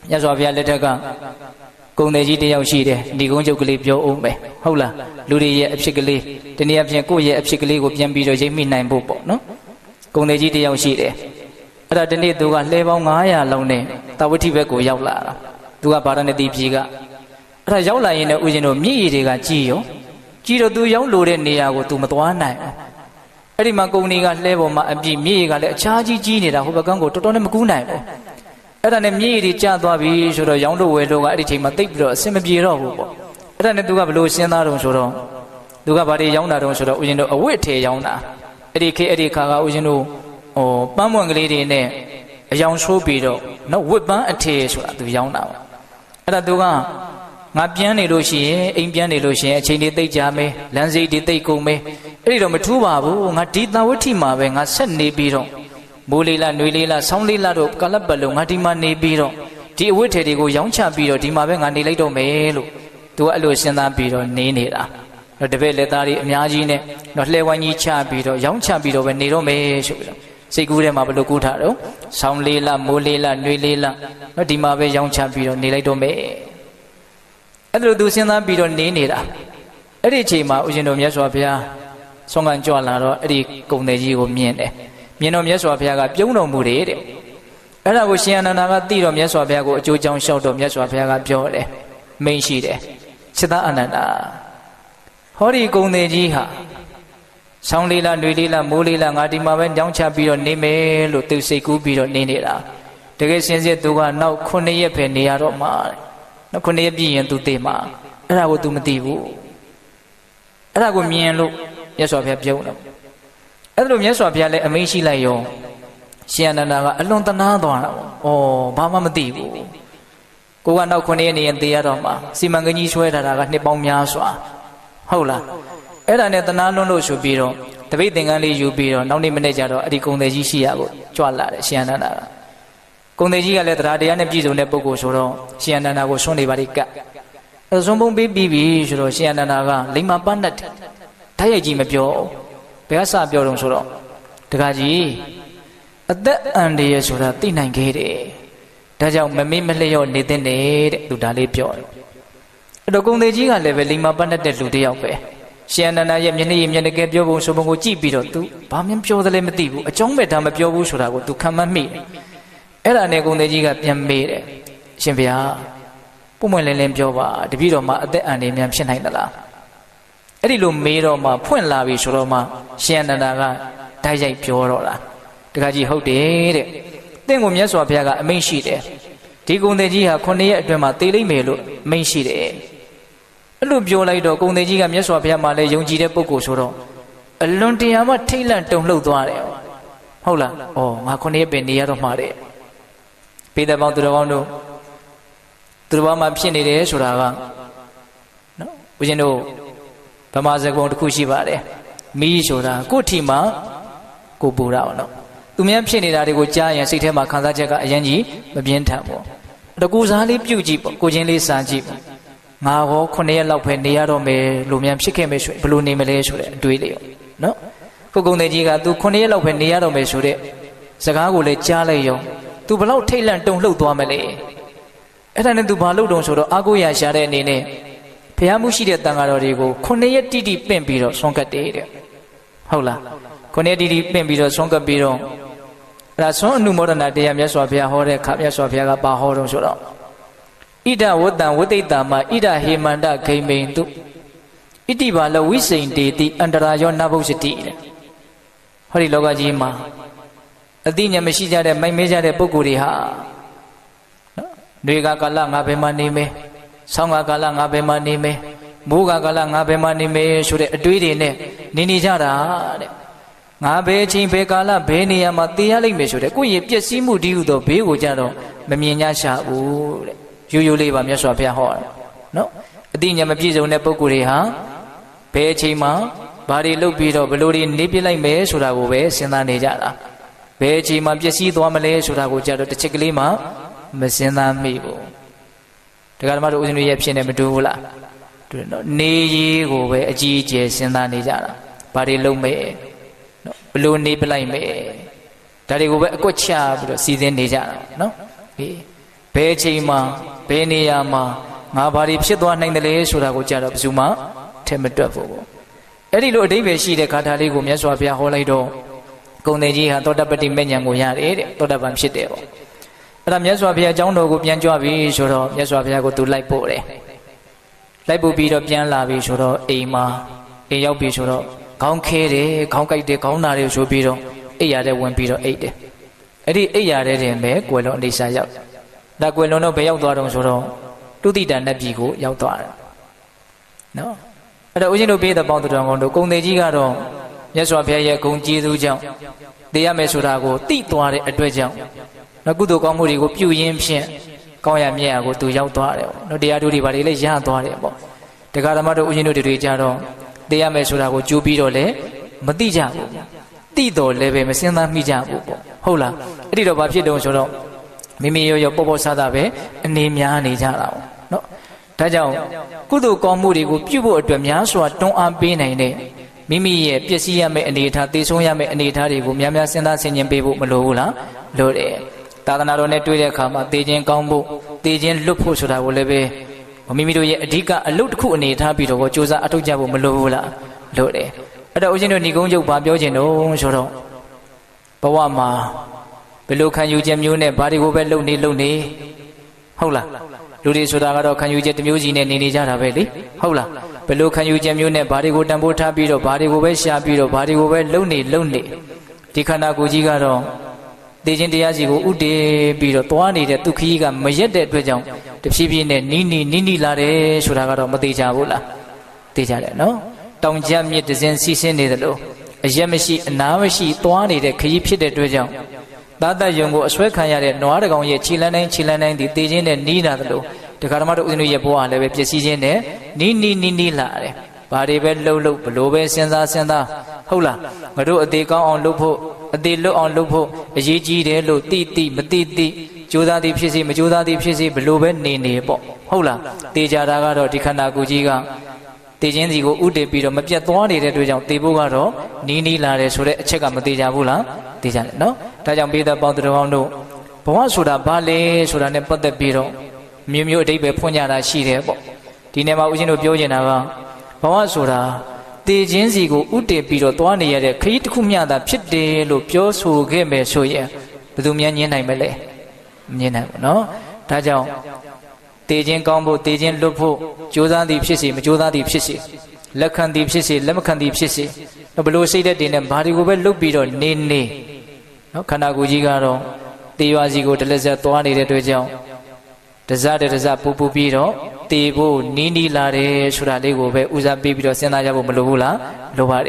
မြတ်စွာဘုရားလက်ထက်ကကုန်တယ်ကြီးတယောက်ရှိတယ်ဒီကုန်းချုပ်ကလေးပြောအောင်ပဲဟုတ်လားလူတွေရဲ့အဖြစ်ကလေးတနည်းအားဖြင့်ကိုယ့်ရဲ့အဖြစ်ကလေးကိုပြန်ပြီးတော့ရိပ်မိနိုင်ဖို့ပေါ့နော်ကုန်တယ်ကြီးတယောက်ရှိတယ်အဲ့ဒါဒီနေ့သူကလှဲပေါင်း900လောက်နဲ့တာဝတိဘက်ကိုရောက်လာတာသူကဗာရာဏသီပြည်ကအဲ့ဒါရောက်လာရင်လည်းဦးဇင်းတို့မြည်ရည်တွေကကြီးရောကြီးတော့သူရောက်လို့တဲ့နေရာကိုသူမသွားနိုင်အဲ့ဒီမှာကုန်တွေကလှဲပေါ်မှာအပြည့်မြည်ရည်ကလည်းအခြားကြီးနေတာဟိုဘက်ကန်းကိုတော်တော်နဲ့မကူးနိုင်ဘူးအဲ့ဒါနဲ့မြည်ရည်တွေကျသွားပြီဆိုတော့ရောင်းလို့ဝယ်လို့ကအဲ့ဒီချိန်မှာတိတ်ပြီးတော့အဆင်မပြေတော့ဘူးပေါ့အဲ့ဒါနဲ့သူကဘလို့စဉ်းစားတော့ဆိုတော့သူကဗာတွေရောင်းတာတော့ဆိုတော့ဦးဇင်းတို့အဝတ်ထေရောင်းတာအဲ့ဒီခေတ်အဲ့ဒီခါကဦးဇင်းတို့ပန်းမွန်ကလေးတွေနဲ့အယောင်ဆိုးပြီးတော့နော်ဝစ်ပန်းအထေဆိုတာသူရောင်းတာပေါ့အဲ့ဒါသူကငါပြန်နေလို့ရှိရင်အိမ်ပြန်နေလို့ရှိရင်အချိန်တွေတိတ်ကြမယ်လမ်းစိတ်တွေတိတ်ကုန်မယ်အဲ့ဒီတော့မထူးပါဘူးငါဒီသာဝတိမှာပဲငါဆက်နေပြီးတော့မိုးလေးလားနှွေလေးလားဆောင်းလေးလားတော့ကလပ်ပလုံးငါဒီမှာနေပြီးတော့ဒီအဝတ်ထေတွေကိုရောင်းချပြီးတော့ဒီမှာပဲငါနေလိုက်တော့မယ်လို့သူကအဲ့လိုစဉ်းစားပြီးတော့နေနေတာတော့တပည့်လက်သားတွေအများကြီးနဲ့တော့လှဲဝိုင်းကြီးချပြီးတော့ရောင်းချပြီးတော့ပဲနေတော့မယ်ဆိုပြီးတော့စိတ်ကူးထဲမှာဘယ်လိုကူးထားတော့ဆောင်းလေးလားမိုးလေးလားနှွေလေးလားတော့ဒီမှာပဲရောင်းချပြီးတော့နေလိုက်တော့မယ်အဲ့လိုသူစဉ်းစားပြီးတော့နေနေတာအဲ့ဒီအချိန်မှာဦးဇင်းတို့မြတ်စွာဘုရားဆုံးခံကြွလာတော့အဲ့ဒီကုန်တယ်ကြီးကိုမြင်တယ်မြင်တော့မြတ်စွာဘုရားကပြုံးတော်မူတယ်တဲ့အဲ့ဒါကိုရှင်အနန္ဒာကသိတော့မြတ်စွာဘုရားကိုအကျိုးကြောင့်လျှောက်တော့မြတ်စွာဘုရားကပြောတယ်မိန်ရှိတယ်ချစ်သားအနန္ဒာဟောဒီကုန်တယ်ကြီးဟာဆောင်းလေးလားနှွေလေးလားမိုးလေးလားငါဒီမှာပဲကြောင်းချပြီးတော့နေမယ်လို့သူစိတ်ကူးပြီးတော့နေနေတာတကယ်စင်စစ်သူကနောက်9ရက်ပဲနေရတော့မှာနောက်9ရက်ပြည့်ရင်သူသိမှာအဲ့ဒါကို तू မသိဘူးအဲ့ဒါကိုမြင်လို့မြတ်စွာဘုရားပြုံးတယ်အဲ့ဒါလို့မြတ်စွာဘုရားလည်းအမိန့်ရှိလိုက်ရောရှင်အနန္ဒာကအလွန်တနာသွားတာပေါ့ဘာမှမသိဘူးကိုကနောက်9ရက်နေရင်သိရတော့မှာစီမံကိန်းကြီးဆွဲထားတာကနှစ်ပေါင်းများစွာဟုတ်လားအဲ့ဒါနဲ့တနာလွန်းလို့ဆိုပြီးတော့တပိတ်သင်္ကန်းလေးယူပြီးတော့နောက်နေ့မနေ့ကျတော့အဲ့ဒီကုံတယ်ကြီးရှိရကိုကြွလာတယ်ရှင်အနန္ဒာကကုံတယ်ကြီးကလည်းတရားတရားနဲ့ပြည့်စုံတဲ့ပုဂ္ဂိုလ်ဆိုတော့ရှင်အနန္ဒာကိုဆွန်းနေပါလိကတ်အစွန်းပုံပြီးပြီဆိုတော့ရှင်အနန္ဒာကလိမ္မာပန်းတ်ဓာတ်ရိုက်ကြီးမပြောဘယ်ကစပြောတော့ဆိုတော့တခါကြီးအသက်အန္တရာယ်ဆိုတာသိနိုင်ခဲ့တယ်ဒါကြောင့်မမေ့မလျော့နေတဲ့တဲ့လူဒါလေးပြောတယ်အဲ့တော့ကုံတယ်ကြီးကလည်းပဲလိမ္မာပန်းတ်တဲ့လူတစ်ယောက်ပဲရှင်အနန္ဒာရဲ့မျက်နှာရည်မျက်နှာကဲပြောပုံဆိုပုံကိုကြည့်ပြီးတော့ तू ဘာမှပြောသလဲမသိဘူးအကြောင်းမဲ့ဒါမပြောဘူးဆိုတာကို तू ခံမှတ်မိတယ်အဲ့ဒါနဲ့ကုံတယ်ကြီးကပြန်မေးတယ်ရှင်ဗျာပုံမှန်လင်းလင်းပြောပါတပည့်တော်မှာအသက်အန္တရာယ်များဖြစ်နိုင်သလားအဲ့ဒီလိုမေးတော့မှဖွင့်လာပြီဆိုတော့မှရှင်အနန္ဒာကဓာတ်ရိုက်ပြောတော့တာတခါကြီးဟုတ်တယ်တဲ့တင့်ကိုမြတ်စွာဘုရားကအမိန့်ရှိတယ်ဒီကုံတယ်ကြီးဟာ9ရက်အတွင်းမှာသေလိမ့်မယ်လို့အမိန့်ရှိတယ်အဲ့လိုပြောလိုက်တော့ကုံတယ်ကြီးကမြတ်စွာဘုရားမှာလည်းယုံကြည်တဲ့ပုဂ္ဂိုလ်ဆိုတော့အလွန်တရာမှထိတ်လန့်တုန်လှုပ်သွားတယ်ဟုတ်လားငါ9ရက်ပဲနေရတော့မှာတဲ့ပေတပေါင်းသူတော်ကောင်းတို့သူတော်ဘာမှဖြစ်နေတယ်ဆိုတာကနော်ဦးဇင်းတို့ဗမာစကားတစ်ခုရှိပါတယ်မီးဆိုတာကိုယ့်ထီမှာကိုပူတာပေါ့နော်သူများဖြစ်နေတာတွေကိုကြားရင်စိတ်ထဲမှာခံစားချက်ကအရင်ကြီးမပြင်းထန်ပေါ့တကူစားလေးပြုတ်ကြည့်ပေါ့ကိုချင်းလေးစားကြည့်ပေါ့ငါဟော9ရက်လောက်ပဲနေရတော့မယ်လို့များဖြစ်ခဲ့မယ်ဆိုရင်ဘယ်လိုနေမလဲဆိုတဲ့အတွေးလေးနော်ကိုကုံတဲ့ကြီးက तू 9ရက်လောက်ပဲနေရတော့မယ်ဆိုတဲ့စကားကိုလည်းကြားလိုက်ရော तू ဘလောက်ထိတ်လန့်တုန်လှုပ်သွားမလဲအဲ့ဒါနဲ့ तू ဘာလုပ်တုံဆိုတော့အာကိုရရှာတဲ့အနေနဲ့ဘုရားမှုရှိတဲ့တန်ဃာတော်တွေကို9ရက်တိတိပင့်ပြီးတော့ဆွမ်းကတ်တယ်တဲ့ဟုတ်လား9ရက်တိတိပင့်ပြီးတော့ဆွမ်းကတ်ပြီးတော့အဲ့ဒါဆွမ်းအနုမောဒနာတရားမြတ်စွာဘုရားဟောတဲ့ခါမြတ်စွာဘုရားကပါဟောတော့ဆိုတော့ဣဒဝတ္တံဝိသိတ္တမဣဒဟေမန္တဂိမိန်တုဣတိဘာလဝိစိန်တေတိအန္တရာယောနဘုစတိတဲ့ဟောဒီလောကကြီးမှာအသိဉာဏ်မရှိကြတဲ့မိုက်မဲကြတဲ့ပုဂ္ဂိုလ်တွေဟာနော်တွေကကာလငါဘယ်မှာနေမယ်ဆောင်းကကာလငါဘယ်မှာနေမယ်မိုးကကာလငါဘယ်မှာနေမယ်ဆိုတဲ့အတွေးတွေနဲ့နေကြတာတဲ့ငါဘယ်အချိန်ဘယ်ကာလဘယ်နေရာမှာသိရလိမ့်မယ်ဆိုတဲ့ကိုယ့်ရဲ့ပျက်စီးမှုတည်းဟူသောဘေးကိုကြတော့မမြင်냐ရှာဘူးတဲ့ရိုးရိုးလေးပါမြတ်စွာဘုရားဟောတယ်နော်အသိဉာဏ်မပြည့်စုံတဲ့ပုဂ္ဂိုလ်တွေဟာဘယ်အချိန်မှာဘာတွေလုပ်ပြီးတော့ဘယ်လိုတွေနေပြလိုက်မယ်ဆိုတာကိုပဲစဉ်းစားနေကြတာဘယ်အချိန်မှာပျက်စီးသွားမလဲဆိုတာကိုကြတော့တစ်ချက်ကလေးမှမစဉ်းစားမိဘူးဒကာဓမ္မတို့ဦးဇင်းတို့ရဲ့ဖြစ်နေမတူဘူးလားတွေ့နော်နေရေးကိုပဲအကြီးအကျယ်စဉ်းစားနေကြတာဘာတွေလုပ်မယ်နော်ဘယ်လိုနေပြလိုက်မယ်ဒါတွေကိုပဲအကွက်ချပြီးတော့စီစဉ်နေကြတာနော်ဒီ ဘယ်ချိန်မှာဘယ်နေရာမှာငါဘာတွေဖြစ်သွားနိုင်တယ်လဲဆိုတာကိုကြတော့ဘယ်သူမှထင်မတွက်ဘူးပေါ့အဲ့ဒီလိုအဓိပ္ပာယ်ရှိတဲ့ဂါထာလေးကိုမြတ်စွာဘုရားဟောလိုက်တော့ဂုဏ်သင်ကြီးဟာသောတပတ္တိမေညာကိုရတယ်တဲ့သောတပန်ဖြစ်တယ်ပေါ့အဲ့ဒါမြတ်စွာဘုရားအကြောင်းတော်ကိုပြန်ကြွပြီဆိုတော့မြတ်စွာဘုရားကိုသူလိုက်ပို့တယ်လိုက်ပို့ပြီးတော့ပြန်လာပြီဆိုတော့အိမ်မှာအိမ်ရောက်ပြီဆိုတော့ခေါင်းခဲတယ်ခေါင်းကိုက်တယ်ခေါင်းနာတယ်ဆိုပြီးတော့အိပ်ရတဲ့ဝင်ပြီးတော့အိပ်တယ်အဲ့ဒီအိပ်ရတဲ့တင်ပဲကွယ်လွန်အိဆာရောက်ဒါကွယ်လွန်တော့ဘယ်ရောက်သွားတော့ဆိုတော့တုတိတန်နတ်ပြည်ကိုရောက်သွားတယ်နော်အဲ့တော့ဦးဇင်းတို့ပြေးတဲ့ပေါင်းတော်ကောင်းတို့ဂုဏ်သေးကြီးကတော့မြတ်စွာဘုရားရဲ့ဂုဏ်ကျေးဇူးကြောင့်သိရမယ်ဆိုတာကိုသိသွားတဲ့အတွက်ကြောင့်နော်ကုသိုလ်ကောင်းမှုတွေကိုပြုရင်းဖြင့်ကောင်းရမြတ်ရာကိုသူရောက်သွားတယ်ပေါ့နော်တရားဓုတွေဘာတွေလဲရသွားတယ်ပေါ့တရားဓမ္မတို့ဦးဇင်းတို့တွေကြတော့သိရမယ်ဆိုတာကိုကြိုးပြီးတော့လည်းမသိကြဘူးသိတော်လည်းပဲမစင်သားမိကြဘူးပေါ့ဟုတ်လားအဲ့ဒီတော့ဘာဖြစ်တုံးဆိုတော့မိမိရောပေါ့ပေါ့ဆဆပဲအနေများနေကြတာပေါ့နော်ဒါကြောင့်ကုသိုလ်ကောင်းမှုတွေကိုပြုဖို့အတွက်များစွာတွန်းအားပေးနိုင်တဲ့မိမိရဲ့ပျက်စီးရမယ့်အနေအထားသိဆုံးရမယ့်အနေအထားတွေကိုများများစဉ်းစားဆင်ခြင်ပေးဖို့မလိုဘူးလားလိုတယ်သာသနာတော်နဲ့တွေ့တဲ့အခါမှာသိခြင်းကောင်းဖို့သိခြင်းလွတ်ဖို့ဆိုတာကိုလည်းပဲမိမိတို့ရဲ့အဓိကအလုပ်တစ်ခုအနေထားပြီးတော့ကြိုးစားအထောက်ကြဖို့မလိုဘူးလားလိုတယ်အဲ့တော့ဦးဇင်းတို့ဏိကုံးချုပ်ဘာပြောခြင်းတော့ဆိုတော့ဘဝမှာဘယ်လိုခံယူခြင်းမျိုးနဲ့ဘာတွေကိုပဲလုပ်နေဟုတ်လားလူတွေဆိုတာကတော့ခံယူချက်တစ်မျိုးစီနဲ့နေကြတာပဲလေဟုတ်လားဘယ်လိုခံယူချက်မျိုးနဲ့ဘာတွေကိုတန်ဖိုးထားပြီးတော့ဘာတွေကိုပဲရှာပြီးတော့ဘာတွေကိုပဲလုပ်နေဒီခန္ဓာကိုယ်ကြီးကတော့သိခြင်းတရားစီကိုဥတည်ပြီးတော့သွားနေတဲ့ဒုက္ခကြီးကမရက်တဲ့အတွက်ကြောင့်တဖြည်းဖြည်းနဲ့နီးလာတယ်ဆိုတာကတော့မသေးကြဘူးလားသိကြတယ်နော်တောင်ကျမြစ်တစင်းစီးဆင်းနေတယ်လို့အရက်မရှိအနာမရှိသွားနေတဲ့ခရီးဖြစ်တဲ့အတွက်ကြောင့်သာတယုံကိုအဆွဲခံရတဲ့နွားတကောင်ရဲ့ခြေလန်းတိုင်းဒီသေခြင်းနဲ့နီးလာတယ်လို့တရားဓမ္မတို့ဦးဇင်းတို့ရဲ့ဘဝလည်းပဲပျက်စီးခြင်းနဲ့နီးလာတယ်ဘာတွေပဲလှုပ်ဘလို့ပဲစဉ်းစားဟုတ်လားငါတို့အသေးကောင်းအောင်လုပ်ဖို့အသေးလွတ်အောင်လုပ်ဖို့အရေးကြီးတယ်လို့သိမသိကြိုးစားသည်ဖြစ်စေမကြိုးစားသည်ဖြစ်စေဘလို့ပဲနေပေါ့ဟုတ်လားတေချာတာကတော့ဒီခန္ဓာကိုယ်ကြီးကတေခြင်းစီကိုဥတည်ပြီးတော့မပြတ်သွားနေတဲ့အတွက်ကြောင့်တေဖို့ကတော့နီးလာတယ်ဆိုတဲ့အချက်ကမသေးကြဘူးလားသေးကြတယ်နော်ဒါကြောင့်ပိဿပေါင်းတော်ကောင်းတို့ဘဝဆိုတာဘာလဲဆိုတာနဲ့ပတ်သက်ပြီးတော့မျိုးအဓိပ္ပာယ်ဖွင့်ကြတာရှိတယ်ပေါ့ဒီနေ့မှာဦးဇင်းတို့ပြောနေတာကဘဝဆိုတာတေခြင်းစီကိုဥတည်ပြီးတော့သွားနေရတဲ့ခရီးတစ်ခုမျှသာဖြစ်တယ်လို့ပြောဆိုခဲ့မယ်ဆိုရင်ဘယ်သူများညင်းနိုင်မလဲမညင်းနိုင်ဘူးနော်ဒါကြောင့်တေခြင်းကောင်းဖို့တေခြင်းလွတ်ဖို့ကြိုးစားသည်ဖြစ်စေမကြိုးစားသည်ဖြစ်စေလက်ခံသည်ဖြစ်စေလက်မခံသည်ဖြစ်စေဘယ်လိုစိတ်သက်တည်နေဘာတွေကိုပဲလုပ်ပြီးတော့နေနော်ခန္ဓာကိုယ်ကြီးကတော့တေရွာစီကိုတလက်ဆက်သွားနေတဲ့အတွက်ကြောင့်တစပူပြီးတော့တေဖို့နီးလာတယ်ဆိုတာလေးကိုပဲဦးစားပေးပြီးတော့စဉ်းစားကြဖို့မလိုဘူးလားလိုပါတယ်